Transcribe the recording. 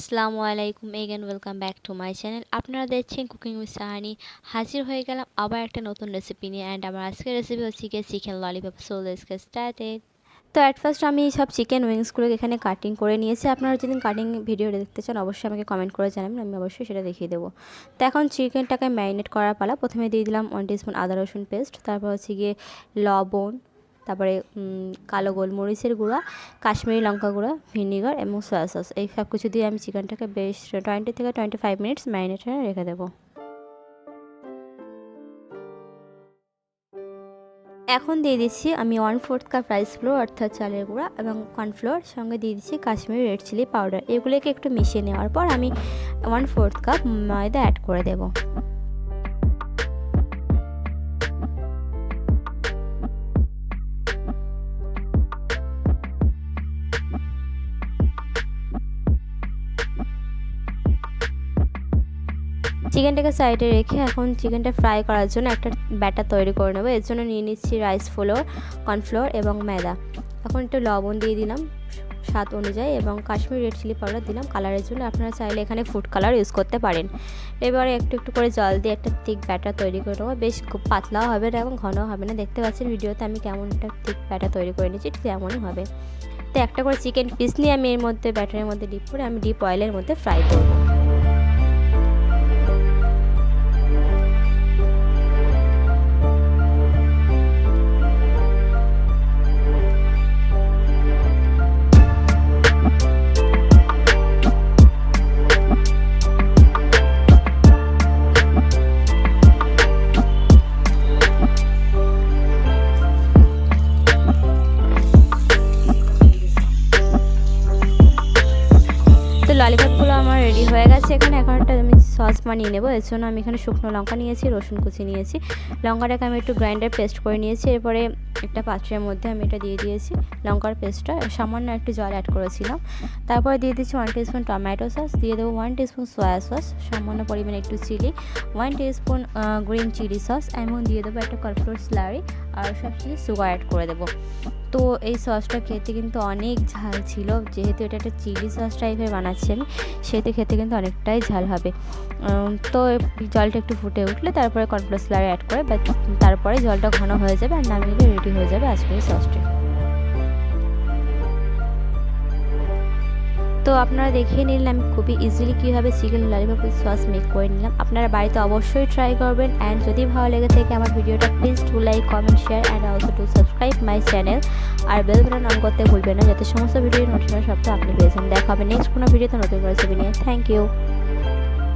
আসসালামু আলাইকুম again welcome back to my channel. আপনারা দেখছেন কুকিং উইথ সাহানি। হাজির হয়ে গেলাম আবার একটা নতুন রেসিপি নিয়ে। অ্যান্ড আমার আজকের রেসিপি হচ্ছে গিয়ে chicken lollipop. So let's get started. তো অ্যাট ফার্স্ট আমি সব চিকেন উইংসগুলোকে এখানে কাটিং করে নিয়েছি। আপনারা যদি কাটিং ভিডিও দেখতে চান অবশ্যই আমাকে কমেন্ট করে জানাবেন, আমি অবশ্যই সেটা দেখিয়ে দেবো। তো এখন চিকেনটাকে ম্যারিনেট করার পালা। প্রথমে দিয়ে দিলাম 1 টিস্পুন আদা রসুন পেস্ট, তারপর হচ্ছে গিয়ে লবণ, তারপরে কালো গোলমরিচের গুঁড়া, কাশ্মীরি লঙ্কা গুঁড়া, ভিনিগার এবং সয়া সস। এই সব কিছু দিয়ে আমি চিকেনটাকে বেশ 20 থেকে 25 মিনিটস ম্যারিনেশনে রেখে দেবো। এখন দিয়ে দিচ্ছি আমি 1/4 কাপ রাইস ফ্লোর অর্থাৎ চালের গুঁড়া এবং কর্নফ্লোর, সঙ্গে দিয়ে দিচ্ছি কাশ্মীরি রেড চিলি পাউডার। এগুলোকে একটু মিশিয়ে নেওয়ার পর আমি 1/4 কাপ ময়দা অ্যাড করে দেবো। চিকেনটাকে সাইডে রেখে এখন চিকেনটা ফ্রাই করার জন্য একটা ব্যাটার তৈরি করে নেবো। এর জন্য নিয়ে নিচ্ছি রাইস ফ্লোর, কর্নফ্লোর এবং ময়দা। এখন একটু লবণ দিয়ে দিলাম স্বাদ অনুযায়ী এবং কাশ্মীরি রেড চিলি পাউডার দিলাম কালারের জন্য। আপনারা চাইলে এখানে ফুড কালার ইউজ করতে পারেন। এবারে একটু একটু করে জল দিয়ে একটা থিক ব্যাটার তৈরি করে নেবো। বেশ খুব পাতলাও হবে না এবং ঘনও হবে না। দেখতে পাচ্ছেন ভিডিওতে আমি কেমন একটা থিক ব্যাটার তৈরি করে নিয়েছি, ঠিক তেমনই হবে। তো একটা করে চিকেন পিস নিয়ে আমি এর মধ্যে ব্যাটারের মধ্যে ডিপ করে আমি ডিপ অয়েলের মধ্যে ফ্রাই করবো। ললিপপগুলো আমার রেডি হয়ে গেছে। এখানে এখন একটা আমি সস বানিয়ে নেবো। এর জন্য আমি এখানে শুকনো লঙ্কা নিয়েছি, রসুন কুচি নিয়েছি, লঙ্কাটাকে আমি একটু গ্রাইন্ডার পেস্ট করে নিয়েছি। এরপরে একটা পাত্রের মধ্যে আমি এটা দিয়ে দিয়েছি লঙ্কার পেস্টটা, সামান্য একটু জল অ্যাড করেছিলাম। তারপরে দিয়ে দিচ্ছি 1 টিস্পুন টমেটো সস, দিয়ে দেবো 1 টিস্পুন সয়া সস, সামান্য পরিমাণে একটু chilli, 1 teaspoon green chilli sauce, এবং দিয়ে দেবো একটা কর্নফ্লোর স্লারি, আর সবশেষে সুগার অ্যাড করে দেবো। তো এই সসটা খেতে কিন্তু অনেক ঝাল ছিল, যেহেতু এটা একটা চিলি সস টাইপের বানাচ্ছি আমি, সেহেতু খেতে কিন্তু অনেকটাই ঝাল হবে। তো জলটা একটু ফুটে উঠলে তারপরে কর্নফ্লোর স্লারি অ্যাড করে তারপরে জলটা ঘন হয়ে যাবে আর নামিয়ে রেডি হয়ে যাবে আজকের এই সসটি। তো আপনারা দেখিয়ে নিলেন আমি খুবই ইজিলি কীভাবে চিকেন ললিপপ সস মেক করে নিলাম। আপনারা বাড়িতে অবশ্যই ট্রাই করবেন। অ্যান্ড যদি ভালো লেগে থাকে আমার ভিডিওটা please to like, comment, share and also to subscribe my channel. আর বেল বাটন অন করতে ভুলবেন না, যাতে সমস্ত ভিডিওর নোটিফিকেশন সবটা আপনি পেয়েছেন। দেখা হবে নেক্সট কোনো ভিডিওতে নতুন রেসিপি নিয়ে। Thank you.